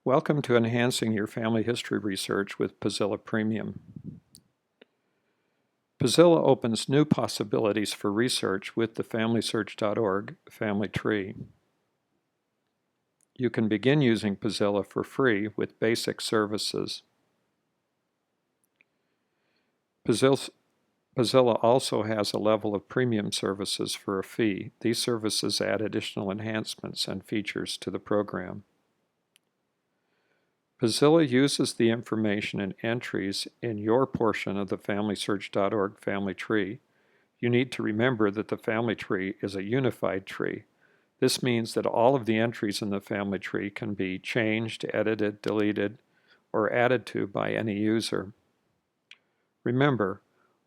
Welcome to Enhancing Your Family History Research with Puzzilla Premium. Puzzilla opens new possibilities for research with the FamilySearch.org family tree. You can begin using Puzzilla for free with basic services. Puzzilla also has a level of premium services for a fee. These services add additional enhancements and features to the program. Puzzilla uses the information and entries in your portion of the FamilySearch.org family tree. You need to remember that the family tree is a unified tree. This means that all of the entries in the family tree can be changed, edited, deleted, or added to by any user. Remember,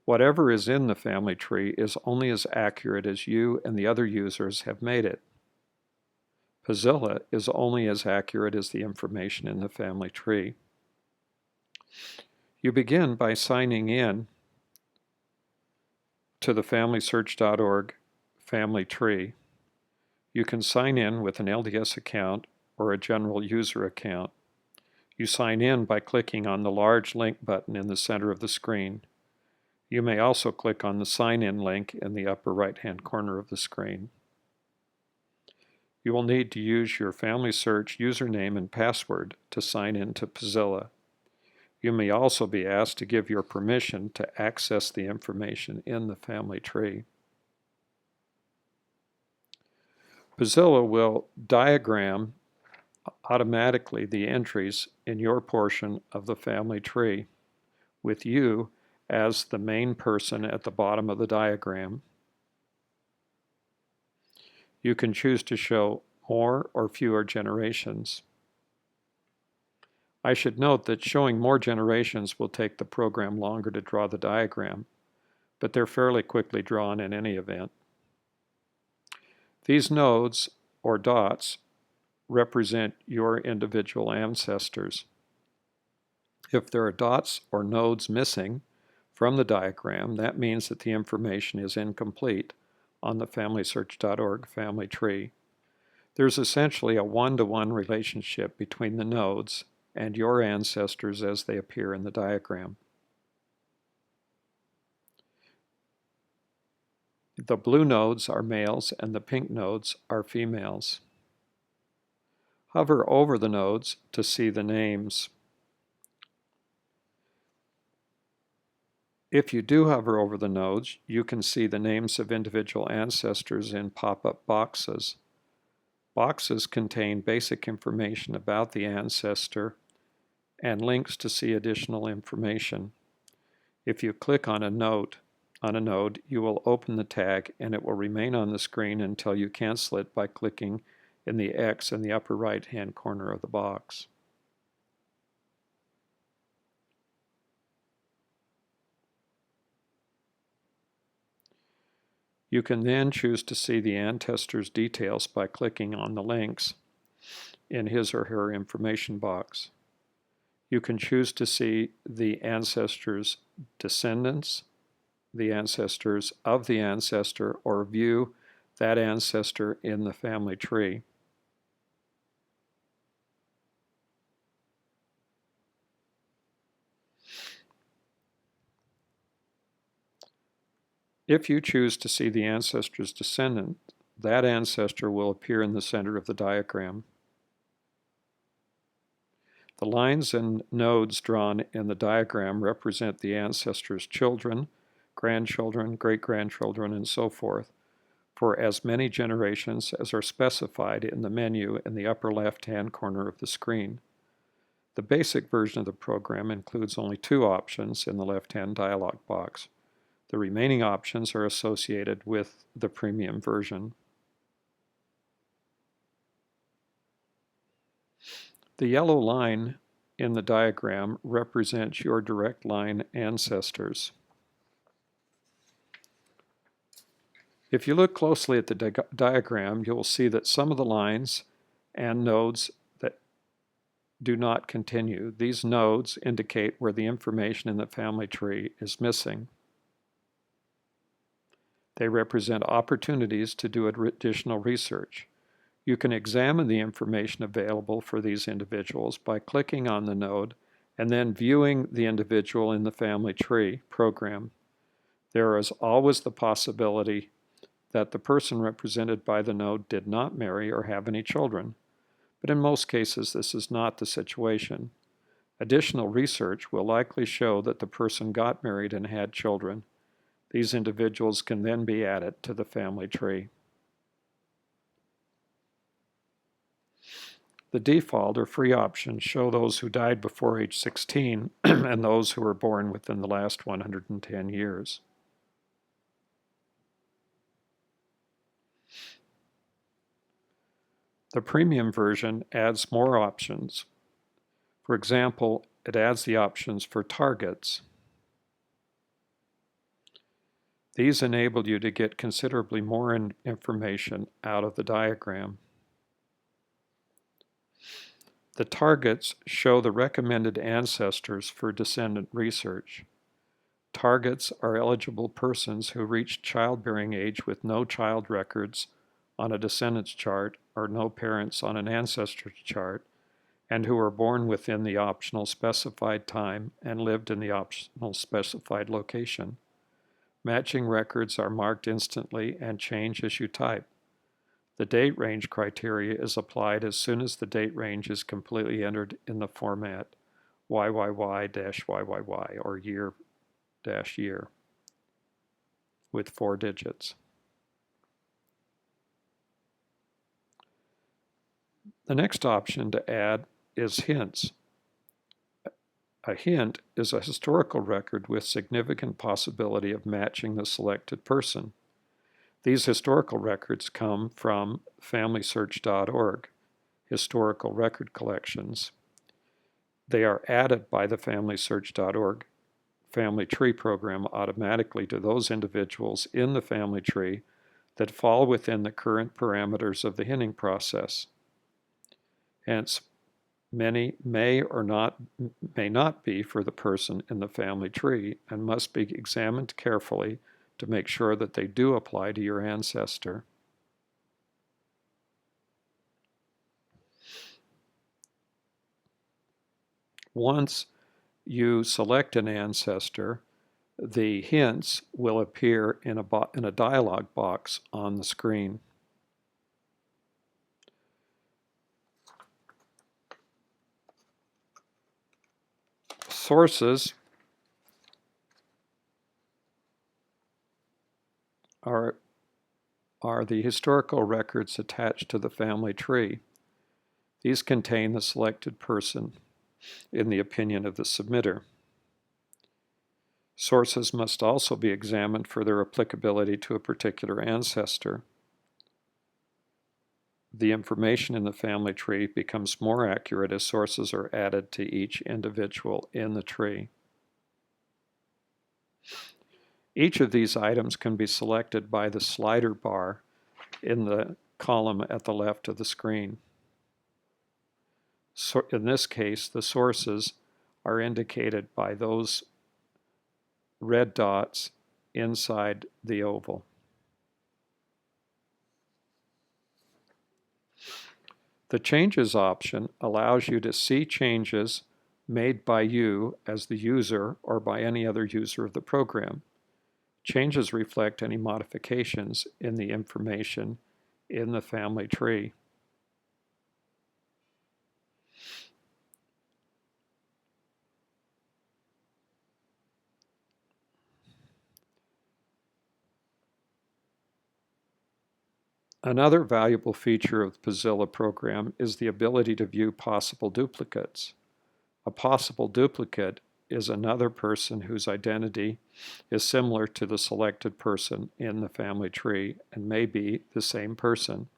whatever is in the family tree is only as accurate as you and the other users have made it. Puzzilla is only as accurate as the information in the family tree. You begin by signing in to the FamilySearch.org family tree. You can sign in with an LDS account or a general user account. You sign in by clicking on the large link button in the center of the screen. You may also click on the Sign In link in the upper right-hand corner of the screen. You will need to use your FamilySearch username and password to sign in to Puzzilla. You may also be asked to give your permission to access the information in the family tree. Puzzilla will diagram automatically the entries in your portion of the family tree, with you as the main person at the bottom of the diagram. You can choose to show more or fewer generations. I should note that showing more generations will take the program longer to draw the diagram, but they're fairly quickly drawn in any event. These nodes, or dots, represent your individual ancestors. If there are dots or nodes missing from the diagram, that means that the information is incomplete on the FamilySearch.org family tree. There's essentially a one-to-one relationship between the nodes and your ancestors as they appear in the diagram. The blue nodes are males and the pink nodes are females. Hover over the nodes to see the names. If you do hover over the nodes, you can see the names of individual ancestors in pop-up boxes. Boxes contain basic information about the ancestor and links to see additional information. If you click on a node, you will open the tag and it will remain on the screen until you cancel it by clicking in the X in the upper right-hand corner of the box. You can then choose to see the ancestor's details by clicking on the links in his or her information box. You can choose to see the ancestor's descendants, the ancestors of the ancestor, or view that ancestor in the family tree. If you choose to see the ancestor's descendant, that ancestor will appear in the center of the diagram. The lines and nodes drawn in the diagram represent the ancestor's children, grandchildren, great-grandchildren, and so forth, for as many generations as are specified in the menu in the upper left-hand corner of the screen. The basic version of the program includes only two options in the left-hand dialog box. The remaining options are associated with the premium version. The yellow line in the diagram represents your direct line ancestors. If you look closely at the diagram, you'll see that some of the lines and nodes that do not continue. These nodes indicate where the information in the family tree is missing. They represent opportunities to do additional research. You can examine the information available for these individuals by clicking on the node and then viewing the individual in the family tree program. There is always the possibility that the person represented by the node did not marry or have any children, but in most cases this is not the situation. Additional research will likely show that the person got married and had children. These individuals can then be added to the family tree. The default or free options show those who died before age 16 and those who were born within the last 110 years. The premium version adds more options. For example, it adds the options for targets. These enable you to get considerably more information out of the diagram. The targets show the recommended ancestors for descendant research. Targets are eligible persons who reach childbearing age with no child records on a descendants chart or no parents on an ancestor chart, and who were born within the optional specified time and lived in the optional specified location. Matching records are marked instantly and change as you type. The date range criteria is applied as soon as the date range is completely entered in the format YYY-YYY or year-year with 4 digits. The next option to add is hints. A hint is a historical record with significant possibility of matching the selected person. These historical records come from FamilySearch.org, historical record collections. They are added by the FamilySearch.org family tree program automatically to those individuals in the family tree that fall within the current parameters of the hinting process. Hence, many may not be for the person in the family tree and must be examined carefully to make sure that they do apply to your ancestor. Once you select an ancestor, the hints will appear in a dialog box on the screen. Sources are the historical records attached to the family tree. These contain the selected person in the opinion of the submitter. Sources must also be examined for their applicability to a particular ancestor. The information in the family tree becomes more accurate as sources are added to each individual in the tree. Each of these items can be selected by the slider bar in the column at the left of the screen. So in this case, the sources are indicated by those red dots inside the oval. The Changes option allows you to see changes made by you as the user or by any other user of the program. Changes reflect any modifications in the information in the family tree. Another valuable feature of the Puzzilla program is the ability to view possible duplicates. A possible duplicate is another person whose identity is similar to the selected person in the family tree and may be the same person.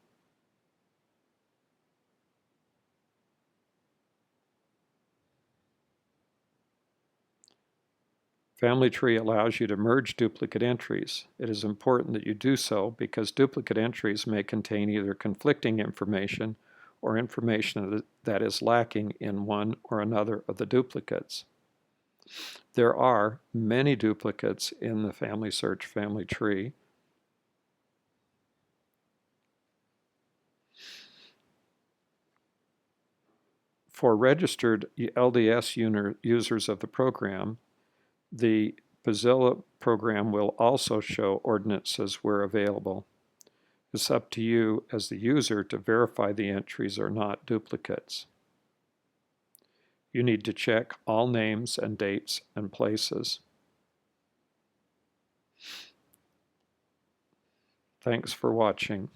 Family tree allows you to merge duplicate entries. It is important that you do so because duplicate entries may contain either conflicting information or information that is lacking in one or another of the duplicates. There are many duplicates in the FamilySearch family tree. For registered LDS users of the program, the Puzzilla program will also show ordinances where available. It's up to you as the user to verify the entries are not duplicates. You need to check all names and dates and places. Thanks for watching.